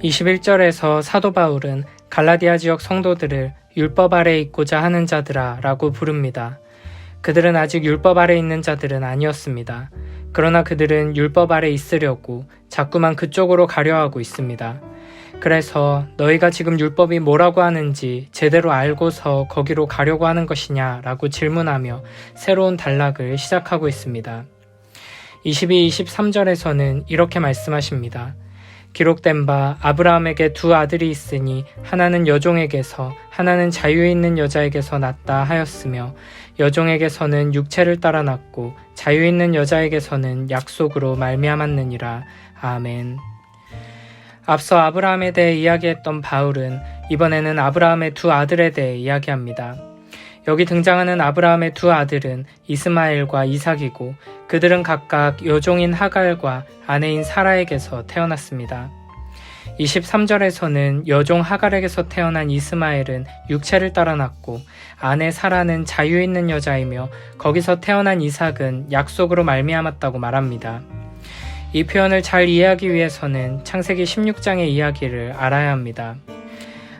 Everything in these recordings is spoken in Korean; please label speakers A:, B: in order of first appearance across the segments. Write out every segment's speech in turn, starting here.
A: 21절에서 사도 바울은 갈라디아 지역 성도들을 율법 아래에 있고자 하는 자들아 라고 부릅니다. 그들은 아직 율법 아래 있는 자들은 아니었습니다. 그러나 그들은 율법 아래 있으려고 자꾸만 그쪽으로 가려 하고 있습니다. 그래서 너희가 지금 율법이 뭐라고 하는지 제대로 알고서 거기로 가려고 하는 것이냐 라고 질문하며 새로운 단락을 시작하고 있습니다. 22, 23절에서는 이렇게 말씀하십니다. 기록된 바 아브라함에게 두 아들이 있으니 하나는 여종에게서 하나는 자유에 있는 여자에게서 났다 하였으며 여종에게서는 육체를 따라 났고 자유에 있는 여자에게서는 약속으로 말미암았느니라. 아멘. 앞서 아브라함에 대해 이야기했던 바울은 이번에는 아브라함의 두 아들에 대해 이야기합니다. 여기 등장하는 아브라함의 두 아들은 이스마엘과 이삭이고 그들은 각각 여종인 하갈과 아내인 사라에게서 태어났습니다. 23절에서는 여종 하갈에게서 태어난 이스마엘은 육체를 따라 났고 아내 사라는 자유 있는 여자이며 거기서 태어난 이삭은 약속으로 말미암았다고 말합니다. 이 표현을 잘 이해하기 위해서는 창세기 16장의 이야기를 알아야 합니다.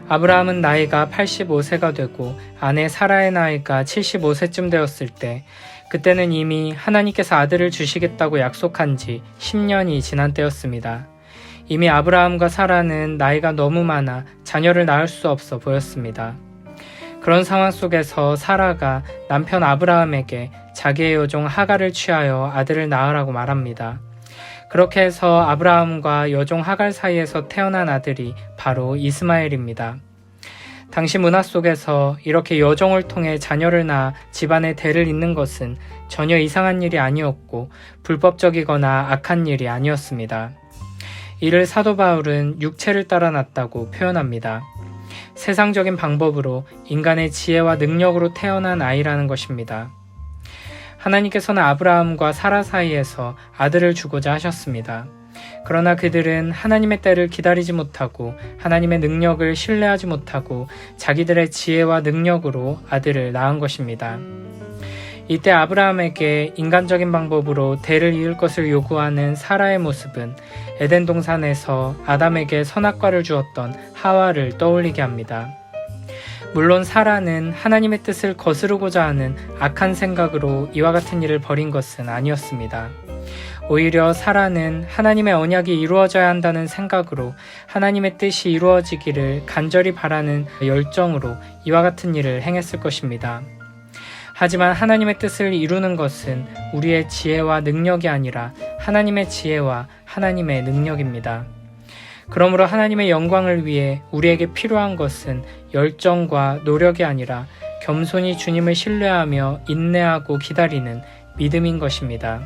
A: 아브라함은 나이가 85세가 되고 아내 사라의 나이가 75세쯤 되었을 때 그때는 이미 하나님께서 아들을 주시겠다고 약속한 지 10년이 지난 때였습니다. 이미 아브라함과 사라는 나이가 너무 많아 자녀를 낳을 수 없어 보였습니다. 그런 상황 속에서 사라가 남편 아브라함에게 자기의 여종 하갈을 취하여 아들을 낳으라고 말합니다. 그렇게 해서 아브라함과 여종 하갈 사이에서 태어난 아들이 바로 이스마엘입니다. 당시 문화 속에서 이렇게 여종을 통해 자녀를 낳아 집안의 대를 잇는 것은 전혀 이상한 일이 아니었고 불법적이거나 악한 일이 아니었습니다. 이를 사도 바울은 육체를 따라 났다고 표현합니다. 세상적인 방법으로 인간의 지혜와 능력으로 태어난 아이라는 것입니다. 하나님께서는 아브라함과 사라 사이에서 아들을 주고자 하셨습니다. 그러나 그들은 하나님의 때를 기다리지 못하고 하나님의 능력을 신뢰하지 못하고 자기들의 지혜와 능력으로 아들을 낳은 것입니다. 이때 아브라함에게 인간적인 방법으로 대를 이을 것을 요구하는 사라의 모습은 에덴 동산에서 아담에게 선악과를 주었던 하와를 떠올리게 합니다. 물론 사라는 하나님의 뜻을 거스르고자 하는 악한 생각으로 이와 같은 일을 벌인 것은 아니었습니다. 오히려 사라는 하나님의 언약이 이루어져야 한다는 생각으로 하나님의 뜻이 이루어지기를 간절히 바라는 열정으로 이와 같은 일을 행했을 것입니다. 하지만 하나님의 뜻을 이루는 것은 우리의 지혜와 능력이 아니라 하나님의 지혜와 하나님의 능력입니다. 그러므로 하나님의 영광을 위해 우리에게 필요한 것은 열정과 노력이 아니라 겸손히 주님을 신뢰하며 인내하고 기다리는 믿음인 것입니다.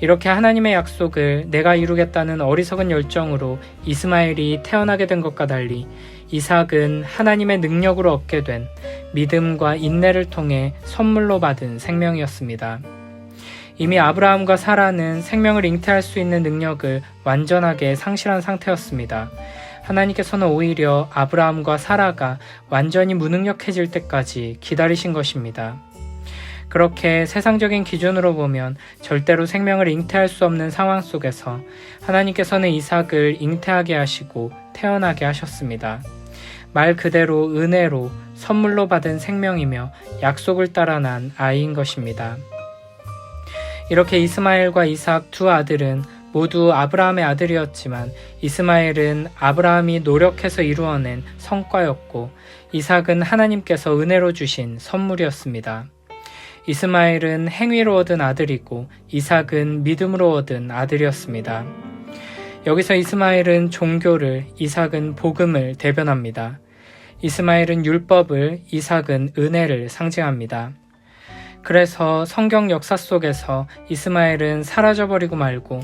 A: 이렇게 하나님의 약속을 내가 이루겠다는 어리석은 열정으로 이스마엘이 태어나게 된 것과 달리 이삭은 하나님의 능력으로 얻게 된 믿음과 인내를 통해 선물로 받은 생명이었습니다. 이미 아브라함과 사라는 생명을 잉태할 수 있는 능력을 완전하게 상실한 상태였습니다. 하나님께서는 오히려 아브라함과 사라가 완전히 무능력해질 때까지 기다리신 것입니다. 그렇게 세상적인 기준으로 보면 절대로 생명을 잉태할 수 없는 상황 속에서 하나님께서는 이삭을 잉태하게 하시고 태어나게 하셨습니다. 말 그대로 은혜로 선물로 받은 생명이며 약속을 따라 난 아이인 것입니다. 이렇게 이스마엘과 이삭 두 아들은 모두 아브라함의 아들이었지만 이스마엘은 아브라함이 노력해서 이루어낸 성과였고 이삭은 하나님께서 은혜로 주신 선물이었습니다. 이스마엘은 행위로 얻은 아들이고 이삭은 믿음으로 얻은 아들이었습니다. 여기서 이스마엘은 종교를, 이삭은 복음을 대변합니다. 이스마엘은 율법을, 이삭은 은혜를 상징합니다. 그래서 성경 역사 속에서 이스마엘은 사라져버리고 말고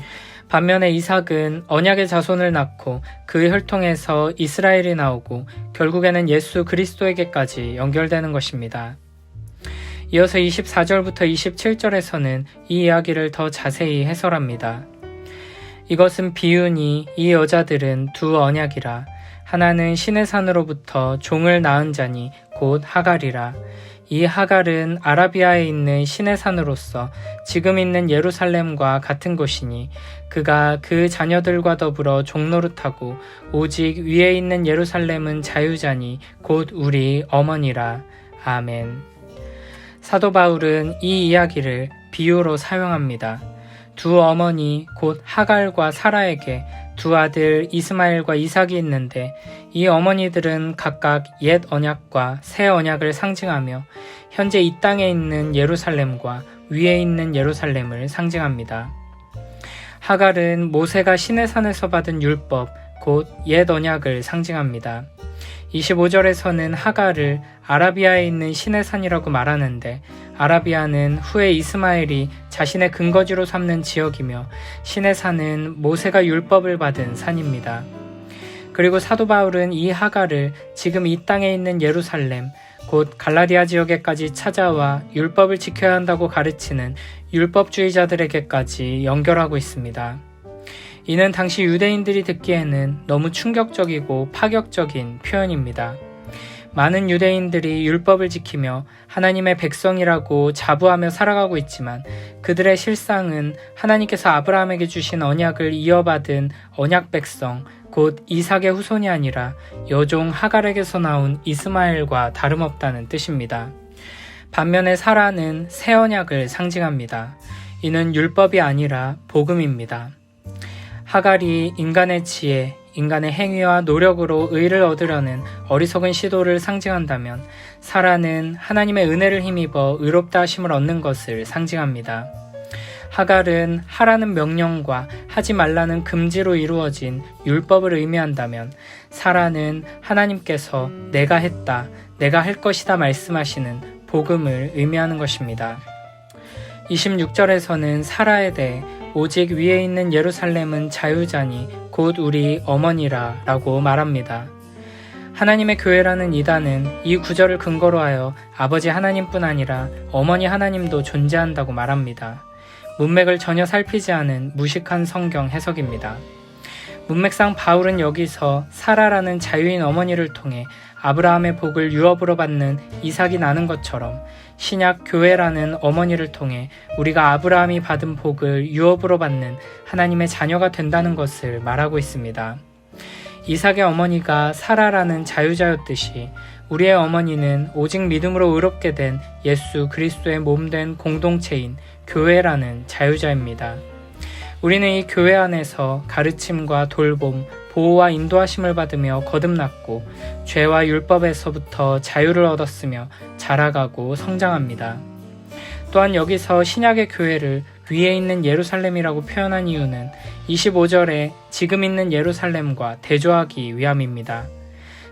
A: 반면에 이삭은 언약의 자손을 낳고 그 혈통에서 이스라엘이 나오고 결국에는 예수 그리스도에게까지 연결되는 것입니다. 이어서 24절부터 27절에서는 이 이야기를 더 자세히 해설합니다. 이것은 비유니 이 여자들은 두 언약이라. 하나는 시내산으로부터 종을 낳은 자니 곧 하갈이라. 이 하갈은 아라비아에 있는 신의 산으로서 지금 있는 예루살렘과 같은 곳이니 그가 그 자녀들과 더불어 종노릇하고 오직 위에 있는 예루살렘은 자유자니 곧 우리 어머니라. 아멘. 사도 바울은 이 이야기를 비유로 사용합니다. 두 어머니 곧 하갈과 사라에게 두 아들 이스마엘과 이삭이 있는데 이 어머니들은 각각 옛 언약과 새 언약을 상징하며 현재 이 땅에 있는 예루살렘과 위에 있는 예루살렘을 상징합니다. 하갈은 모세가 시내산에서 받은 율법 곧 옛 언약을 상징합니다. 25절에서는 하갈을 아라비아에 있는 시내산이라고 말하는데 아라비아는 후에 이스마엘이 자신의 근거지로 삼는 지역이며 시내산은 모세가 율법을 받은 산입니다. 그리고 사도 바울은 이 하갈을 지금 이 땅에 있는 예루살렘 곧 갈라디아 지역에까지 찾아와 율법을 지켜야 한다고 가르치는 율법주의자들에게까지 연결하고 있습니다. 이는 당시 유대인들이 듣기에는 너무 충격적이고 파격적인 표현입니다. 많은 유대인들이 율법을 지키며 하나님의 백성이라고 자부하며 살아가고 있지만 그들의 실상은 하나님께서 아브라함에게 주신 언약을 이어받은 언약 백성 곧 이삭의 후손이 아니라 여종 하갈에게서 나온 이스마엘과 다름없다는 뜻입니다. 반면에 사라는 새 언약을 상징합니다. 이는 율법이 아니라 복음입니다. 하갈이 인간의 지혜, 인간의 행위와 노력으로 의를 얻으려는 어리석은 시도를 상징한다면 사라는 하나님의 은혜를 힘입어 의롭다 하심을 얻는 것을 상징합니다. 하갈은 하라는 명령과 하지 말라는 금지로 이루어진 율법을 의미한다면 사라는 하나님께서 내가 했다, 내가 할 것이다 말씀하시는 복음을 의미하는 것입니다. 26절에서는 사라에 대해 오직 위에 있는 예루살렘은 자유자니 곧 우리 어머니라 라고 말합니다. 하나님의 교회라는 이단은 이 구절을 근거로 하여 아버지 하나님뿐 아니라 어머니 하나님도 존재한다고 말합니다. 문맥을 전혀 살피지 않은 무식한 성경 해석입니다. 문맥상 바울은 여기서 사라라는 자유인 어머니를 통해 아브라함의 복을 유업으로 받는 이삭이 나는 것처럼 신약 교회라는 어머니를 통해 우리가 아브라함이 받은 복을 유업으로 받는 하나님의 자녀가 된다는 것을 말하고 있습니다. 이삭의 어머니가 사라라는 자유자였듯이 우리의 어머니는 오직 믿음으로 의롭게 된 예수 그리스도의 몸된 공동체인 교회라는 자유자입니다. 우리는 이 교회 안에서 가르침과 돌봄, 보호와 인도하심을 받으며 거듭났고 죄와 율법에서부터 자유를 얻었으며 자라가고 성장합니다. 또한 여기서 신약의 교회를 위에 있는 예루살렘이라고 표현한 이유는 25절에 지금 있는 예루살렘과 대조하기 위함입니다.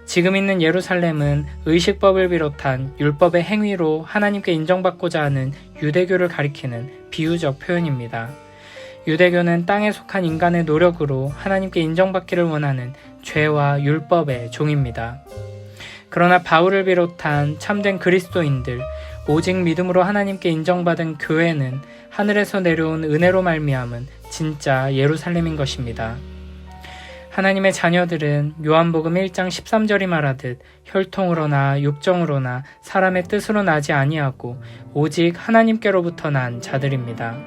A: 지금 있는 예루살렘은 의식법을 비롯한 율법의 행위로 하나님께 인정받고자 하는 유대교를 가리키는 비유적 표현입니다. 유대교는 땅에 속한 인간의 노력으로 하나님께 인정받기를 원하는 죄와 율법의 종입니다. 그러나 바울을 비롯한 참된 그리스도인들, 오직 믿음으로 하나님께 인정받은 교회는 하늘에서 내려온 은혜로 말미암은 진짜 예루살렘인 것입니다. 하나님의 자녀들은 요한복음 1장 13절이 말하듯 혈통으로나 육정으로나 사람의 뜻으로 나지 아니하고 오직 하나님께로부터 난 자들입니다.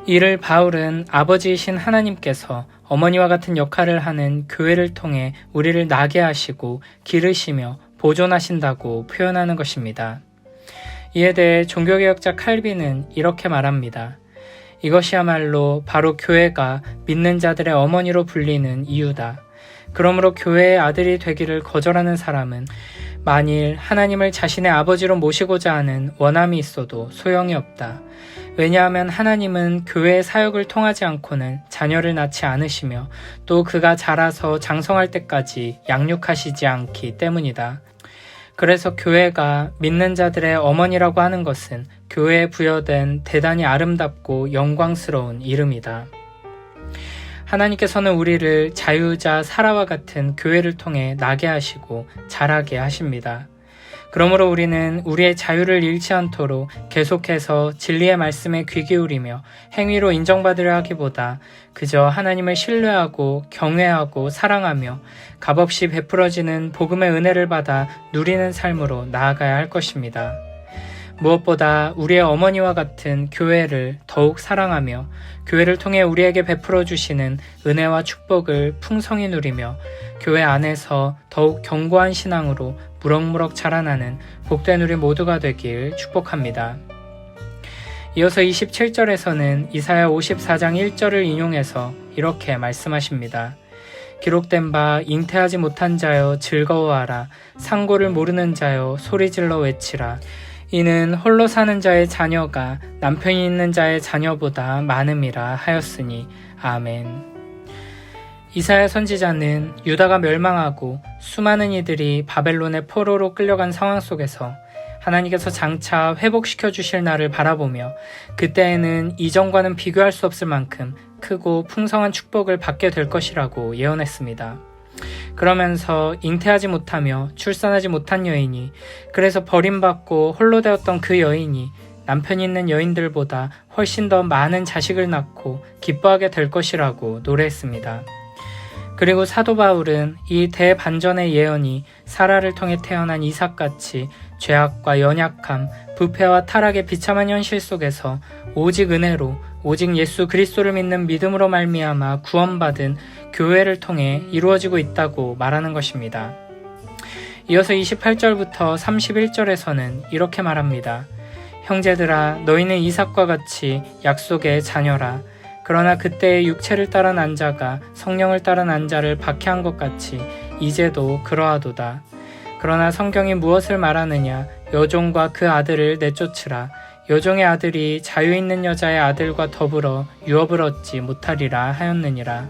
A: 이를 바울은 아버지이신 하나님께서 어머니와 같은 역할을 하는 교회를 통해 우리를 나게 하시고 기르시며 보존하신다고 표현하는 것입니다. 이에 대해 종교개혁자 칼빈은 이렇게 말합니다. 이것이야말로 바로 교회가 믿는 자들의 어머니로 불리는 이유다. 그러므로 교회의 아들이 되기를 거절하는 사람은 만일 하나님을 자신의 아버지로 모시고자 하는 원함이 있어도 소용이 없다. 왜냐하면 하나님은 교회의 사역을 통하지 않고는 자녀를 낳지 않으시며 또 그가 자라서 장성할 때까지 양육하시지 않기 때문이다. 그래서 교회가 믿는 자들의 어머니라고 하는 것은 교회에 부여된 대단히 아름답고 영광스러운 이름이다. 하나님께서는 우리를 자유자 사라와 같은 교회를 통해 나게 하시고 자라게 하십니다. 그러므로 우리는 우리의 자유를 잃지 않도록 계속해서 진리의 말씀에 귀 기울이며 행위로 인정받으려 하기보다 그저 하나님을 신뢰하고 경외하고 사랑하며 값없이 베풀어지는 복음의 은혜를 받아 누리는 삶으로 나아가야 할 것입니다. 무엇보다 우리의 어머니와 같은 교회를 더욱 사랑하며 교회를 통해 우리에게 베풀어 주시는 은혜와 축복을 풍성히 누리며 교회 안에서 더욱 견고한 신앙으로 무럭무럭 자라나는 복된 우리 모두가 되길 축복합니다. 이어서 27절에서는 이사야 54장 1절을 인용해서 이렇게 말씀하십니다. 기록된 바 잉태하지 못한 자여 즐거워하라. 상고를 모르는 자여 소리질러 외치라. 이는 홀로 사는 자의 자녀가 남편이 있는 자의 자녀보다 많음이라 하였으니 아멘. 이사야 선지자는 유다가 멸망하고 수많은 이들이 바벨론의 포로로 끌려간 상황 속에서 하나님께서 장차 회복시켜 주실 날을 바라보며 그때에는 이전과는 비교할 수 없을 만큼 크고 풍성한 축복을 받게 될 것이라고 예언했습니다. 그러면서 잉태하지 못하며 출산하지 못한 여인이, 그래서 버림받고 홀로 되었던 그 여인이 남편이 있는 여인들보다 훨씬 더 많은 자식을 낳고 기뻐하게 될 것이라고 노래했습니다. 그리고 사도 바울은 이 대반전의 예언이 사라를 통해 태어난 이삭같이 죄악과 연약함, 부패와 타락의 비참한 현실 속에서 오직 은혜로, 오직 예수 그리스도를 믿는 믿음으로 말미암아 구원받은 교회를 통해 이루어지고 있다고 말하는 것입니다. 이어서 28절부터 31절에서는 이렇게 말합니다. 형제들아, 너희는 이삭과 같이 약속의 자녀라. 그러나 그때의 육체를 따라 난 자가 성령을 따라 난 자를 박해한 것 같이 이제도 그러하도다. 그러나 성경이 무엇을 말하느냐? 여종과 그 아들을 내쫓으라. 여종의 아들이 자유 있는 여자의 아들과 더불어 유업을 얻지 못하리라 하였느니라.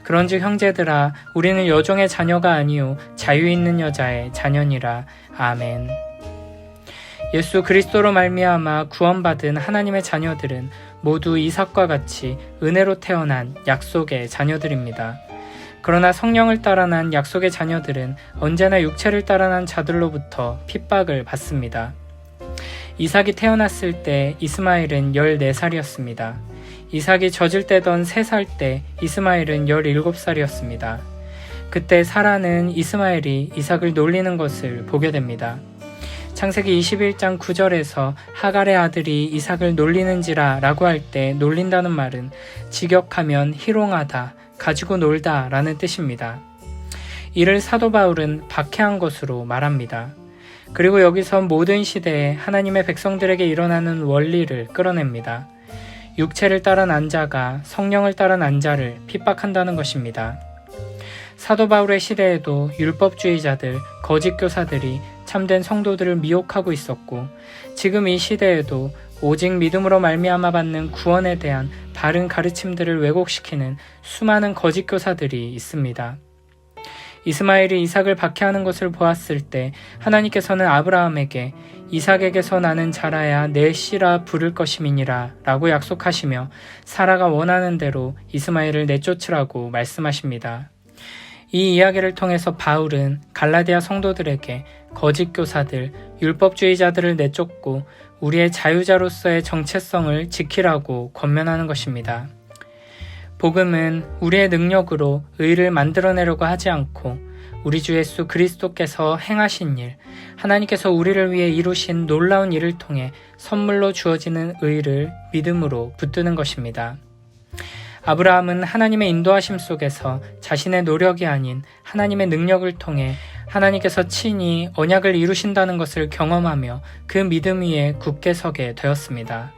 A: 그런즉 형제들아, 우리는 여종의 자녀가 아니요 자유 있는 여자의 자녀니라. 아멘. 예수 그리스도로 말미암아 구원받은 하나님의 자녀들은 모두 이삭과 같이 은혜로 태어난 약속의 자녀들입니다. 그러나 성령을 따라 난 약속의 자녀들은 언제나 육체를 따라 난 자들로부터 핍박을 받습니다. 이삭이 태어났을 때 이스마엘은 14살이었습니다. 이삭이 젖을 떼던 3살 때 이스마엘은 17살이었습니다. 그때 사라는 이스마엘이 이삭을 놀리는 것을 보게 됩니다. 창세기 21장 9절에서 하갈의 아들이 이삭을 놀리는지라 라고 할 때 놀린다는 말은 직역하면 희롱하다, 가지고 놀다 라는 뜻입니다. 이를 사도 바울은 박해한 것으로 말합니다. 그리고 여기서 모든 시대에 하나님의 백성들에게 일어나는 원리를 끌어냅니다. 육체를 따라 난 자가 성령을 따라 난 자를 핍박한다는 것입니다. 사도 바울의 시대에도 율법주의자들, 거짓 교사들이 참된 성도들을 미혹하고 있었고, 지금 이 시대에도 오직 믿음으로 말미암아 받는 구원에 대한 바른 가르침들을 왜곡시키는 수많은 거짓 교사들이 있습니다. 이스마엘이 이삭을 박해하는 것을 보았을 때 하나님께서는 아브라함에게 이삭에게서 나는 자라야 내 씨라 부를 것임이니라 라고 약속하시며 사라가 원하는 대로 이스마엘을 내쫓으라고 말씀하십니다. 이 이야기를 통해서 바울은 갈라디아 성도들에게 거짓 교사들, 율법주의자들을 내쫓고 우리의 자유자로서의 정체성을 지키라고 권면하는 것입니다. 복음은 우리의 능력으로 의를 만들어내려고 하지 않고 우리 주 예수 그리스도께서 행하신 일, 하나님께서 우리를 위해 이루신 놀라운 일을 통해 선물로 주어지는 의를 믿음으로 붙드는 것입니다. 아브라함은 하나님의 인도하심 속에서 자신의 노력이 아닌 하나님의 능력을 통해 하나님께서 친히 언약을 이루신다는 것을 경험하며 그 믿음 위에 굳게 서게 되었습니다.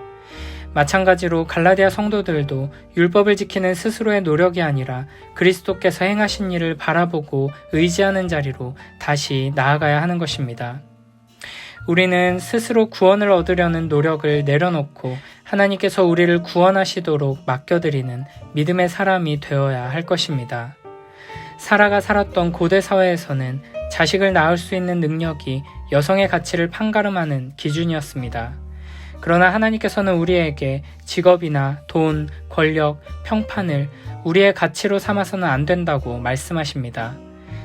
A: 마찬가지로 갈라디아 성도들도 율법을 지키는 스스로의 노력이 아니라 그리스도께서 행하신 일을 바라보고 의지하는 자리로 다시 나아가야 하는 것입니다. 우리는 스스로 구원을 얻으려는 노력을 내려놓고 하나님께서 우리를 구원하시도록 맡겨드리는 믿음의 사람이 되어야 할 것입니다. 사라가 살았던 고대 사회에서는 자식을 낳을 수 있는 능력이 여성의 가치를 판가름하는 기준이었습니다. 그러나 하나님께서는 우리에게 직업이나 돈, 권력, 평판을 우리의 가치로 삼아서는 안 된다고 말씀하십니다.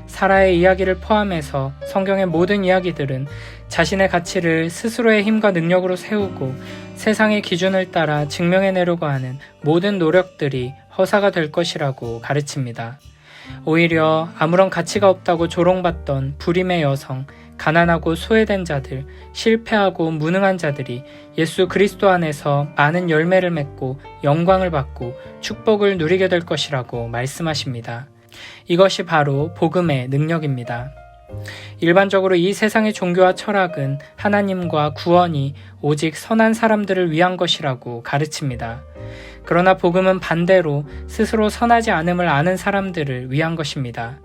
A: 사라의 이야기를 포함해서 성경의 모든 이야기들은 자신의 가치를 스스로의 힘과 능력으로 세우고 세상의 기준을 따라 증명해내려고 하는 모든 노력들이 허사가 될 것이라고 가르칩니다. 오히려 아무런 가치가 없다고 조롱받던 불임의 여성, 가난하고 소외된 자들, 실패하고 무능한 자들이 예수 그리스도 안에서 많은 열매를 맺고 영광을 받고 축복을 누리게 될 것이라고 말씀하십니다. 이것이 바로 복음의 능력입니다. 일반적으로 이 세상의 종교와 철학은 하나님과 구원이 오직 선한 사람들을 위한 것이라고 가르칩니다. 그러나 복음은 반대로 스스로 선하지 않음을 아는 사람들을 위한 것입니다.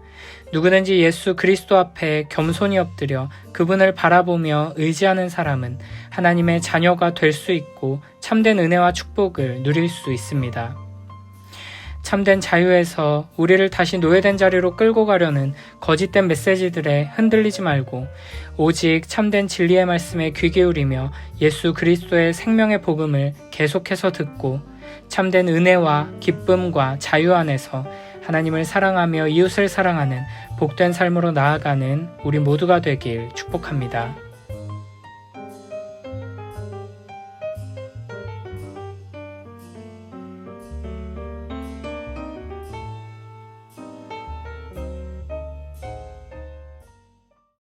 A: 누구든지 예수 그리스도 앞에 겸손히 엎드려 그분을 바라보며 의지하는 사람은 하나님의 자녀가 될 수 있고 참된 은혜와 축복을 누릴 수 있습니다. 참된 자유에서 우리를 다시 노예된 자리로 끌고 가려는 거짓된 메시지들에 흔들리지 말고 오직 참된 진리의 말씀에 귀 기울이며 예수 그리스도의 생명의 복음을 계속해서 듣고 참된 은혜와 기쁨과 자유 안에서 하나님을 사랑하며 이웃을 사랑하는 복된 삶으로 나아가는 우리 모두가 되길 축복합니다.